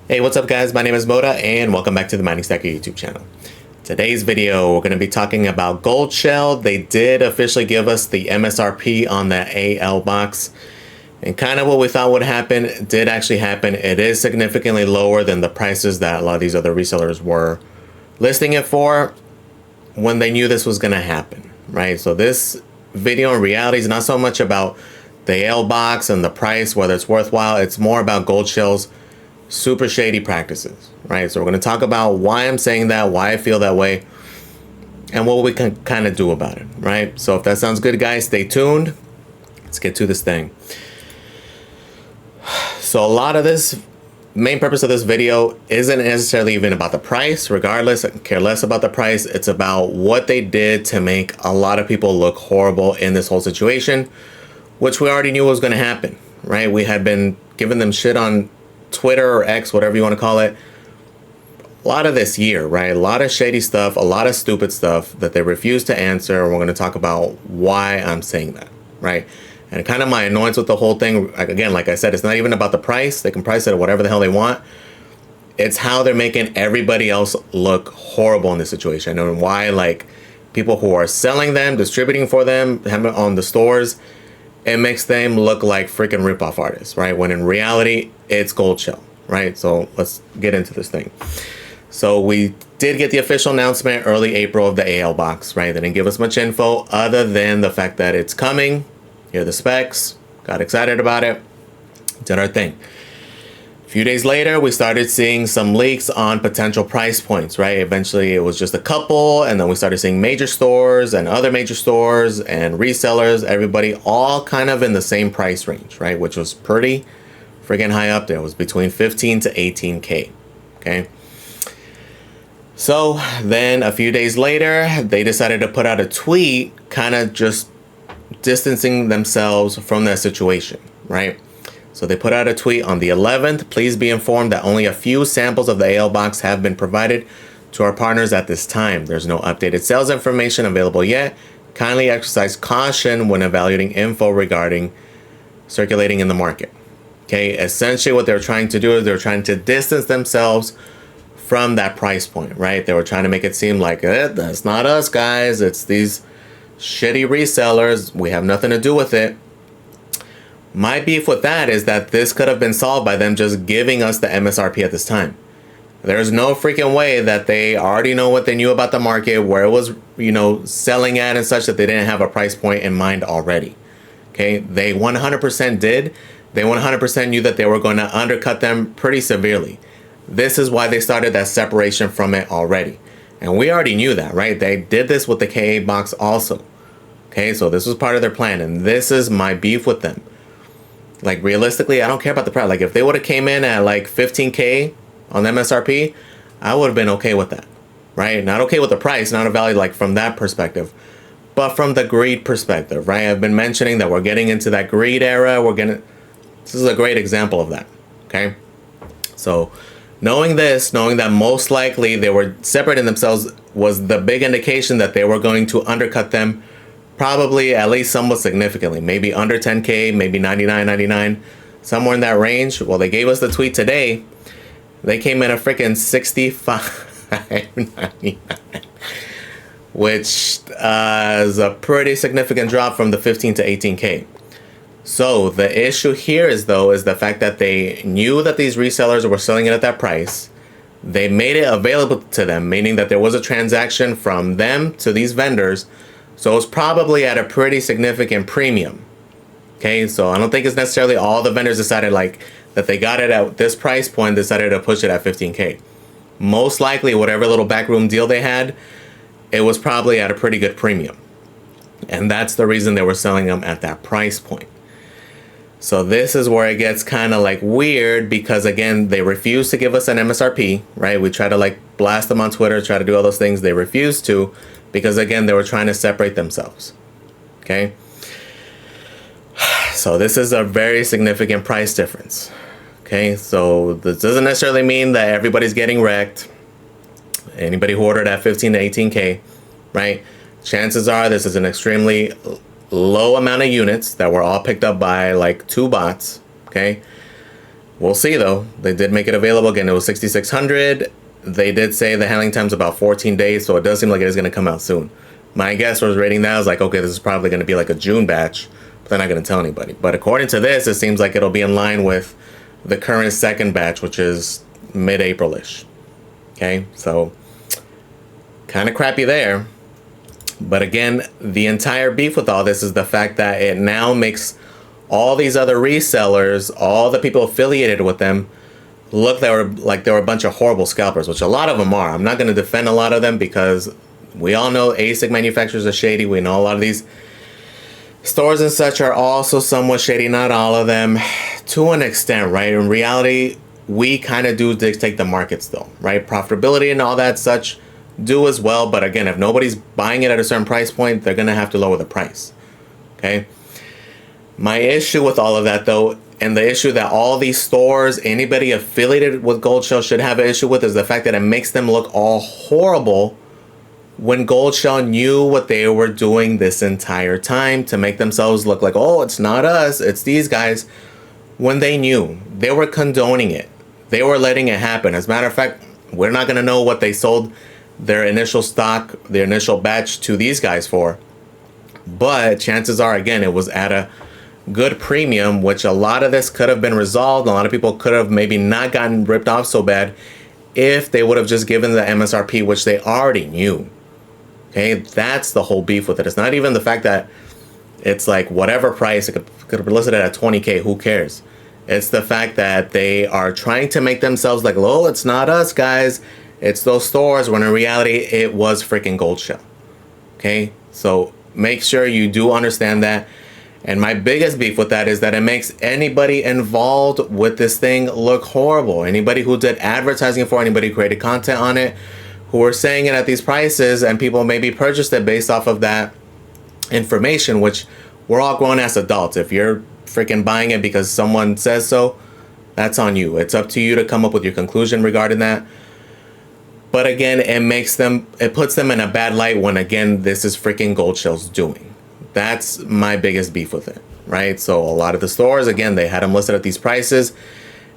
Hey, what's up guys? My name is Moda and welcome back to the Mining Stacker YouTube channel. Today's video, we're going to be talking about Goldshell. They did officially give us the MSRP on the AL box. And kind of what we thought would happen did actually happen. It is significantly lower than the prices that a lot of these other resellers were listing it for when they knew this was going to happen, right? So this video in reality is not so much about the AL box and the price, whether it's worthwhile. It's more about Goldshell's super shady practices, right? So we're going to talk about why I'm saying that, why I feel that way, and what we can kind of do about it, right? So if that sounds good, guys, stay tuned. Let's get to this thing. So a lot of this, main purpose of this video isn't necessarily even about the price. Regardless, I care less about the price. It's about what they did to make a lot of people look horrible in this whole situation, which we already knew was going to happen, right? We had been giving them shit on Twitter or X, whatever you want to call it, a lot of this year, right? A lot of shady stuff, a lot of stupid stuff that they refuse to answer. And we're going to talk about why I'm saying that, right? And kind of my annoyance with the whole thing, again, like I said, it's not even about the price. They can price it at whatever the hell they want. It's how they're making everybody else look horrible in this situation, and why, like, people who are selling them, distributing for them, having on the stores, it makes them look like freaking ripoff artists, right? When in reality, it's Goldshell, right? So let's get into this thing. So we did get the official announcement early April of the AL box, right? They didn't give us much info other than the fact that it's coming. Here are the specs. Got excited about it. Did our thing. A few days later, we started seeing some leaks on potential price points, right? Eventually, it was just a couple, and then we started seeing major stores and other major stores and resellers, everybody all kind of in the same price range, right? Which was pretty friggin' high up there. It was between 15 to 18K, okay? So then a few days later, they decided to put out a tweet kind of just distancing themselves from that situation, right? So they put out a tweet on the 11th. Please be informed that only a few samples of the AL box have been provided to our partners at this time. There's no updated sales information available yet. Kindly exercise caution when evaluating info regarding circulating in the market. Okay, essentially what they're trying to do is they're trying to distance themselves from that price point, right? They were trying to make it seem like, that's not us, guys. It's these shitty resellers. We have nothing to do with it. My beef with that is that this could have been solved by them just giving us the MSRP at this time. There's no freaking way that they already know what they knew about the market, where it was, selling at and such, that they didn't have a price point in mind already. Okay, they 100% did. They 100% knew that they were going to undercut them pretty severely. This is why they started that separation from it already. And we already knew that, right? They did this with the KA box also. Okay, so this was part of their plan, and this is my beef with them. Like, realistically, I don't care about the price. Like, if they would have came in at like 15K on MSRP, I would have been okay with that, right? Not okay with the price, not a value, like, from that perspective, but from the greed perspective, right? I've been mentioning that we're getting into that greed era. This is a great example of that, okay? So knowing that most likely they were separating themselves was the big indication that they were going to undercut them, probably at least somewhat significantly, maybe under 10K, maybe 99.99, somewhere in that range. Well, they gave us the tweet today. They came in a freaking 65.99, which is a pretty significant drop from the 15 to 18K. So the issue here is the fact that they knew that these resellers were selling it at that price. They made it available to them, meaning that there was a transaction from them to these vendors. So it's probably at a pretty significant premium. Okay, so I don't think it's necessarily all the vendors decided like that they got it at this price point, decided to push it at 15K. Most likely, whatever little backroom deal they had, it was probably at a pretty good premium. And that's the reason they were selling them at that price point. So this is where it gets kind of like weird, because again, they refuse to give us an MSRP, right? We try to like blast them on Twitter, try to do all those things. They refuse to, because again, they were trying to separate themselves. Okay. So this is a very significant price difference. Okay. So this doesn't necessarily mean that everybody's getting wrecked. Anybody who ordered at 15 to 18K, right? Chances are this is an extremely low amount of units that were all picked up by like 2 bots. Okay. We'll see though. They did make it available again. It was 6,600. They did say the handling time's about 14 days, so it does seem like it is going to come out soon. My guess was rating that, I was like, okay, this is probably going to be like a June batch, but they're not going to tell anybody. But according to this, it seems like it'll be in line with the current second batch, which is mid-April-ish. Okay, so kind of crappy there. But again, the entire beef with all this is the fact that it now makes all these other resellers, all the people affiliated with them, look like they were a bunch of horrible scalpers, which a lot of them are. I'm not going to defend a lot of them because we all know ASIC manufacturers are shady. We know a lot of these stores and such are also somewhat shady. Not all of them, to an extent, right? In reality, we kind of do dictate the markets though, right? Profitability and all that such do as well. But again, if nobody's buying it at a certain price point, they're going to have to lower the price. Okay. My issue with all of that though, and the issue that all these stores, anybody affiliated with Goldshell should have an issue with, is the fact that it makes them look all horrible when Goldshell knew what they were doing this entire time to make themselves look like, oh, it's not us, it's these guys. When they knew, they were condoning it. They were letting it happen. As a matter of fact, we're not going to know what they sold their initial stock, their initial batch to these guys for. But chances are, again, it was at a good premium, which a lot of this could have been resolved. A lot of people could have maybe not gotten ripped off so bad if they would have just given the MSRP, which they already knew. Okay, that's the whole beef with it. It's not even the fact that it's like whatever price, it could have been listed at 20K, who cares? It's the fact that they are trying to make themselves like, oh, it's not us, guys. It's those stores, when in reality, it was freaking Goldshell. Okay, so make sure you do understand that. And my biggest beef with that is that it makes anybody involved with this thing look horrible. Anybody who did advertising for, anybody who created content on it, who were saying it at these prices, and people maybe purchased it based off of that information, which we're all grown as adults. If you're freaking buying it because someone says so, that's on you. It's up to you to come up with your conclusion regarding that. But again, it puts them in a bad light when, again, this is freaking Goldshell's doing. That's my biggest beef with it, right? So a lot of the stores, again, they had them listed at these prices,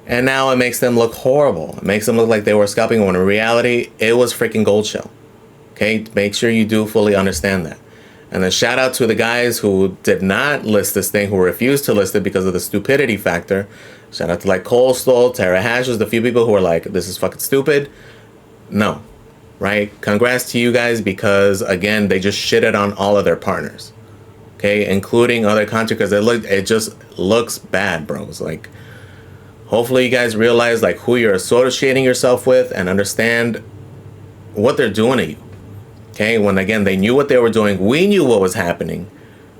and now it makes them look horrible. It makes them look like they were scalping when in reality, it was freaking Goldshell. Okay, make sure you do fully understand that. And then shout out to the guys who did not list this thing, who refused to list it because of the stupidity factor. Shout out to like Goldshell, Tara Hashes, the few people who were like, this is fucking stupid. No, right? Congrats to you guys, because again, they just shitted on all of their partners. Okay, including other content, because it just looks bad, bros. Like, hopefully you guys realize like who you're associating yourself with and understand what they're doing to you. Okay, when again they knew what they were doing, we knew what was happening,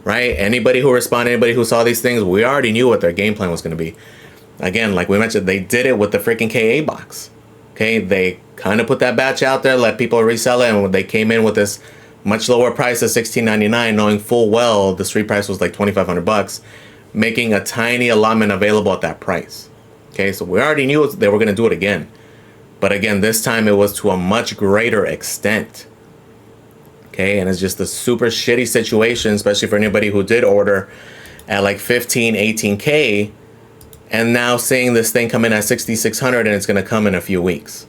right? Anybody who responded, anybody who saw these things, we already knew what their game plan was going to be. Again, like we mentioned, they did it with the freaking KA box. Okay, they kind of put that batch out there, let people resell it, and when they came in with this much lower price of $16.99, knowing full well the street price was like $2,500, making a tiny allotment available at that price. Okay, so we already knew they were going to do it again. But again, this time it was to a much greater extent. Okay, and it's just a super shitty situation, especially for anybody who did order at like 15, 18K, and now seeing this thing come in at 6,600 and it's going to come in a few weeks.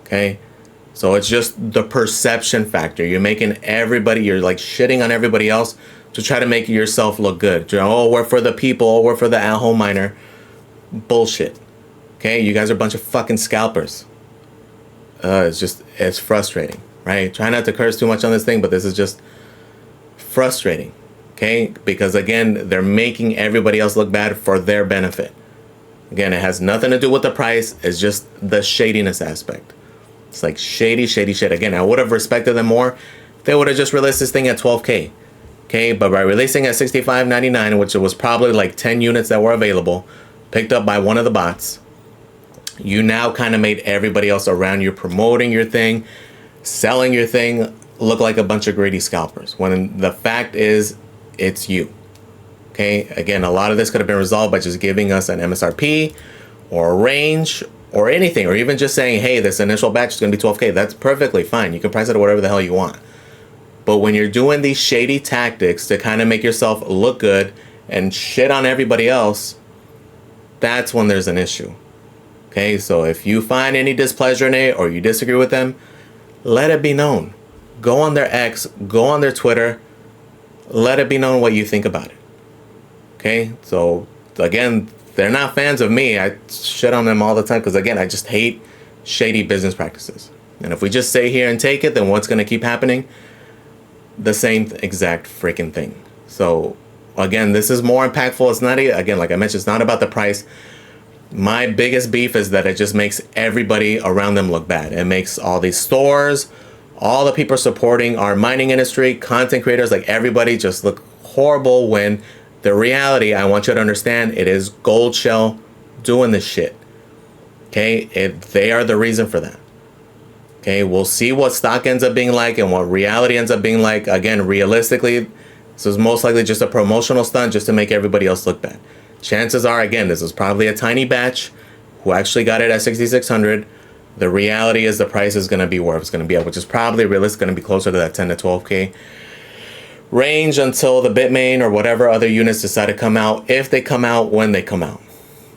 Okay. So it's just the perception factor. You're making everybody, you're like shitting on everybody else to try to make yourself look good. Oh, we're for the people. Oh, we're for the at-home miner. Bullshit. Okay, you guys are a bunch of fucking scalpers. It's frustrating, right? Try not to curse too much on this thing, but this is just frustrating. Okay, because again, they're making everybody else look bad for their benefit. Again, it has nothing to do with the price. It's just the shadiness aspect. It's like shady shit. Again, I would have respected them more if they would have just released this thing at 12K. Okay, but by releasing at $65.99, which it was probably like 10 units that were available, picked up by one of the bots, you now kind of made everybody else around you promoting your thing, selling your thing, look like a bunch of greedy scalpers. When the fact is, it's you. Okay, again, a lot of this could have been resolved by just giving us an MSRP or a range or anything, or even just saying, hey, this initial batch is going to be 12K. That's perfectly fine. You can price it at whatever the hell you want. But when you're doing these shady tactics to kind of make yourself look good and shit on everybody else, that's when there's an issue. Okay, so if you find any displeasure in it or you disagree with them, let it be known. Go on their X, go on their Twitter, let it be known what you think about it. Okay, so again, they're not fans of me. I shit on them all the time because, again, I just hate shady business practices. And if we just stay here and take it, then what's going to keep happening? The same exact freaking thing. So again, this is more impactful. It's not, again, like I mentioned, it's not about the price. My biggest beef is that it just makes everybody around them look bad. It makes all these stores, all the people supporting our mining industry, content creators, like everybody just look horrible, when the reality, I want you to understand, it is Goldshell doing this shit. Okay, they are the reason for that. Okay, we'll see what stock ends up being like and what reality ends up being like. Again, realistically, this is most likely just a promotional stunt just to make everybody else look bad. Chances are, again, this is probably a tiny batch who actually got it at 6,600. The reality is the price is going to be where it's going to be at, which is probably realistically going to be closer to that 10 to 12K range until the Bitmain or whatever other units decide to come out, if they come out, when they come out.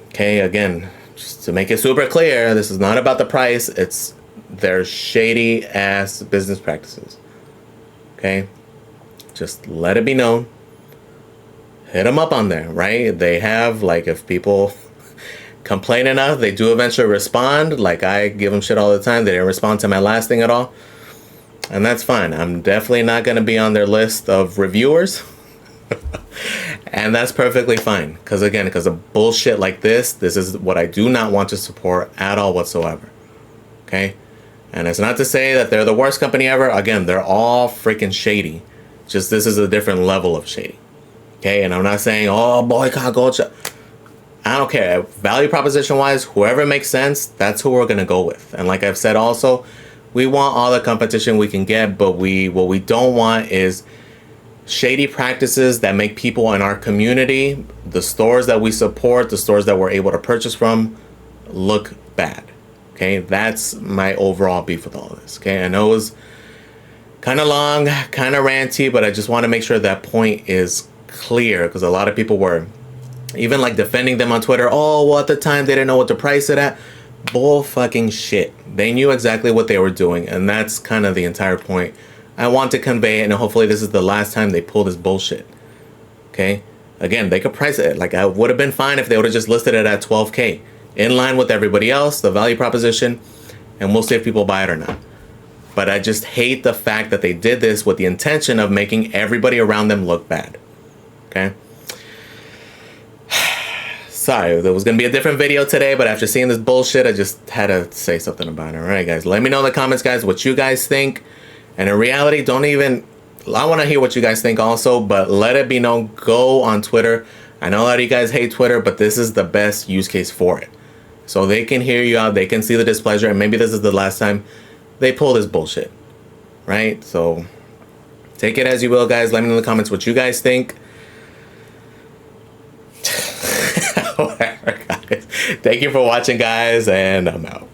Okay, again, just to make it super clear, this is not about the price. It's their shady ass business practices. Okay, just let it be known. Hit them up on there, right? They have, like, if people complain enough, they do eventually respond. Like, I give them shit all the time. They didn't respond to my last thing at all. And that's fine. I'm definitely not going to be on their list of reviewers. And that's perfectly fine. Because again, because of bullshit like this is what I do not want to support at all whatsoever. Okay? And it's not to say that they're the worst company ever. Again, they're all freaking shady. Just this is a different level of shady. Okay? And I'm not saying, oh, boycott Goldshell. I don't care. Value proposition wise, whoever makes sense, that's who we're going to go with. And like I've said also, we want all the competition we can get, but what we don't want is shady practices that make people in our community, the stores that we support, the stores that we're able to purchase from, look bad. Okay, that's my overall beef with all of this. Okay, I know it was kind of long, kind of ranty, but I just want to make sure that point is clear, because a lot of people were even like defending them on Twitter. Oh, well, at the time they didn't know what to price it at. Bull fucking shit. They knew exactly what they were doing, and that's kind of the entire point I want to convey, and hopefully this is the last time they pull this bullshit. Okay? Again, they could price it. Like, I would have been fine if they would have just listed it at 12K. In line with everybody else, the value proposition, and we'll see if people buy it or not. But I just hate the fact that they did this with the intention of making everybody around them look bad. Okay? Sorry, there was going to be a different video today, but after seeing this bullshit, I just had to say something about it. All right, guys, let me know in the comments, guys, what you guys think. And in reality, I want to hear what you guys think also, but let it be known, go on Twitter. I know a lot of you guys hate Twitter, but this is the best use case for it. So they can hear you out, they can see the displeasure, and maybe this is the last time they pull this bullshit, right? So take it as you will, guys. Let me know in the comments what you guys think. Whatever, guys. Thank you for watching, guys, and I'm out.